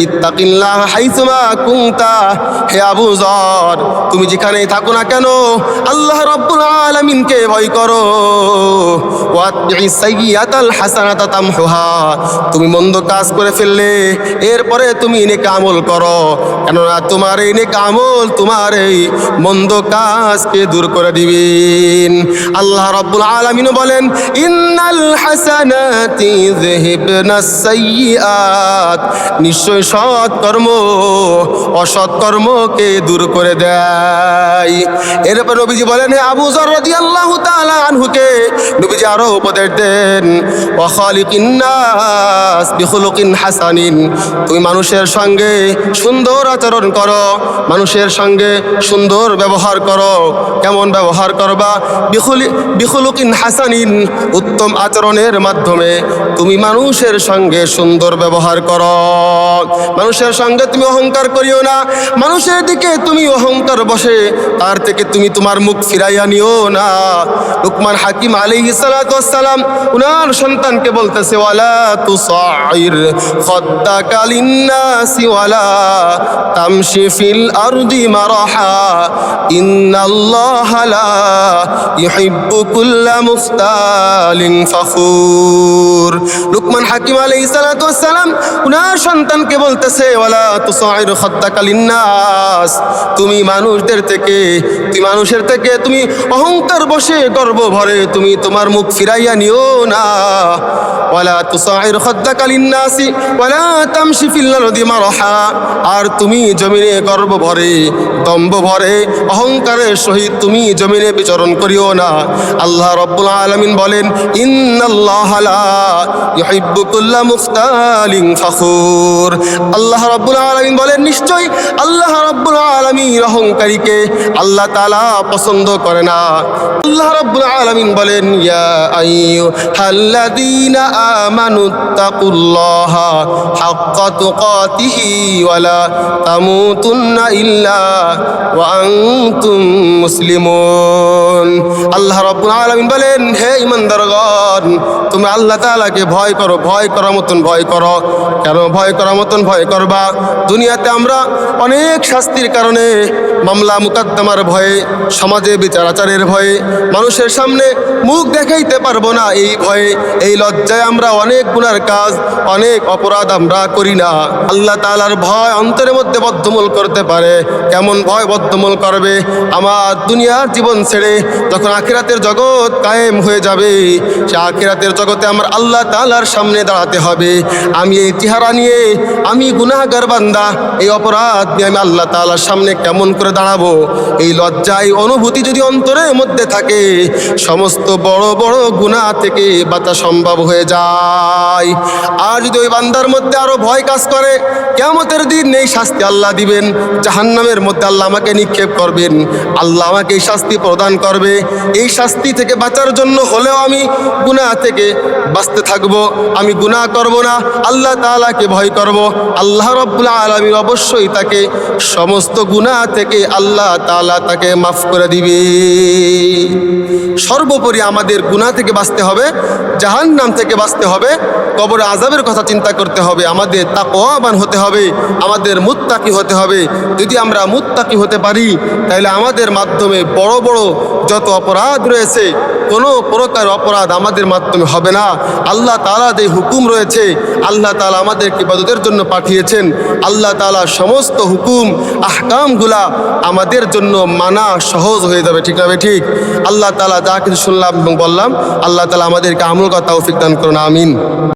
ইত্তাকিল্লাহ হাইসুমা কুনতা, হে আবু যর তুমি যেখানেই থাকো না কেন আল্লাহ রাব্বুল আলামিনকে ভয় করো। ওয়াতবিস সাইয়্যাতাল হাসানাতা তামহুহা, তুমি মন্দ কাজ করে ফেললে এরপরে তুমি নেক আমল করো, কেননা তোমার এই নেক আমল তোমার এই মন্দ কাজকে দূর করে দিবেন। আল্লাহ রাব্বুল আলামিন বলেন ইন্নাল হাসানাতি যুহিবনাস সাইয়্যাত, নিশ্চয় সৎ কর্ম অসৎ কর্মকে দূর করে দেয়। এরপর নবীজি বলেন হে আবু যর রাদিয়াল্লাহু তাআলা আনহুকে নবীজি আরো উপদেশ দেন ওয়া খালিকিন নাস বিখুলুকিন হাসানিন, তুমি মানুষের সঙ্গে সুন্দর আচরণ করো, মানুষের সঙ্গে সুন্দর ব্যবহার করো। কেমন ব্যবহার করবা? বিখুলুকিন হাসানিন, উত্তম আচরণের মাধ্যমে তুমি মানুষের সঙ্গে সুন্দর ব্যবহার করো। মানুষের সঙ্গে তুমি অহংকার করিও না, মানুষের দিকে তুমি অহংকার বসে তার থেকে তুমি তোমার মুখ ফিরাইয়া নিও না। লুকমান হাকিম আলাইহিস সালাতু ওয়াস সালাম উনার সন্তানকে বলতেছে ওয়ালা তুসাইর খাদ্দাকা লিন্নাসি ওয়ালা তামশি ফিল আরদি মারাহা ইন্নাল্লাহা লা ইউহিব্বু কুল্লা মুখতালিন ফখুর। লুকমান হাকিম আলাইহিস সালাতু ওয়াস সালাম উনার সন্তানকে বলতেছে ওয়ালা তুসাইর খাদ্দাকা লিন্নাস, তুমি মানুষের থেকে তুমি অহংকার বসে গর্ব ভরে তুমি তোমার মুখ ফিরাইয়া নিও না। ওয়ালা তুসাইর খাদ্দাকা লিন্নাসি ওয়ালা তামশি ফিল আরদি মারহা, আর তুমি জমিনে গর্ব ভরে দম্ভ ভরে অহংকারের সহিত তুমি জমিনে বিচরণ করিও না। আল্লাহ রাব্বুল আলামিন বলেন ইন্নাল্লাহা লা ইউহিব্বু কুল্লা মুখতালিন ফখুর। আল্লাহ রাব্বুল আলামিন বলেন নিশ্চয় আল্লাহ রাব্বুল আলামিন অহংকারীকে আল্লাহ তাআলা পছন্দ করে না। আল্লাহ রাব্বুল আলামিন বলেন ইয়া আইয়ুহাল্লাযীনা আমানুত্তাকুল্লাহা হাক্কা তুকাতিহি ওয়ালা তামুতুন্না ইল্লা ওয়া আনতুম মুসলিমুন। আল্লাহ রাব্বুল আলামিন বলেন হে ঈমানদারগণ তুমি আল্লাহ তাআলাকে ভয় করো, ভয় করার মতন ভয় করো। কেন ভয় করার মতন ভয় করবা? দুনিয়াতে আমরা অনেক শাস্তির কারণে, মামলা মুকদ্দমার ভয়ে, সমাজে বিচার আচারের ভয়ে, মানুষের সামনে মুখ দেখাইতে পারবো না এই ভয়ে, এই লজ্জায় আমরা অনেক গুনার কাজ, অনেক অপরাধ আমরা করি না। আল্লাহ তাআলার ভয় অন্তরের মধ্যে বদ্ধমূল করতে পারে। কেমন ভয় বদ্ধমূল করবে? আমার দুনিয়ার জীবন ছেড়ে যখন আখিরাতের জগৎ কায়েম হয়ে যাবে, সে আখিরাতের জগতে আমার আল্লাহ তাআলার সামনে দাঁড়াতে হবে। আমি এই চেহারা নিয়ে, আমি গুনাহগার বান্দা, এই অপরাধ নিয়ে আমি আল্লাহ তাআলার সামনে কেমন করে দাঁড়াবো? এই লজ্জায় অনুভূতি যদি অন্তরের মধ্যে থাকে, সমস্ত বড় বড় গুনাহ থেকে বাঁচা সম্ভব হয়ে যায়। আর যদি ওই বান্দার মধ্যে আরো ভয় কাজ করে, কিয়ামতের দিন এই শাস্তি আল্লাহ দিবেন, জাহান্নামের মধ্যে আল্লাহ আমাকে নিক্ষেপ করবেন, আল্লাহ আমাকে এই শাস্তি প্রদান করবে। এই শাস্তি থেকে বাঁচার জন্য হলেও আমি গুনাহ থেকে বাঁচতে থাকবো, আমি গুনাহ করব না, আল্লাহ তাআলাকে ভয় করব। আল্লাহ রাব্বুল আলামিন অবশ্যই তাকে সমস্ত গুনাহ থেকে আল্লাহ তাআলা তাকে মাফ করে দিবে। সর্বোপরি আমাদের গুনাহ থেকে বাঁচতে হবে, জাহান্নাম থেকে বাঁচতে হবে, কবর আযাবের কথা চিন্তা করতে হবে, আমাদের তাকওয়াবান হতে হবে, আমাদের মুত্তাকি হতে হবে। যদি আমরা মুত্তাকি হতে পারি তাহলে আমাদের মাধ্যমে বড় বড় যত অপরাধ রয়েছে কোনো প্রকার অপরাধ আমাদের মাধ্যমে হবে না। আল্লাহ তাআলা যে হুকুম রয়েছে, আল্লাহ তাআলা আমাদেরকে ইবাদতের জন্য পাঠিয়েছেন, আল্লাহ তাআলা সমস্ত হুকুম আহকামগুলা আমাদের জন্য মানা সহজ হয়ে যাবে। ঠিক না? ঠিক। আল্লাহ তাআলা যা কিছু শুনলাম এবং বললাম, আল্লাহ তাআলা আমাদেরকে আমল করার তৌফিক দান করুন। আমিন।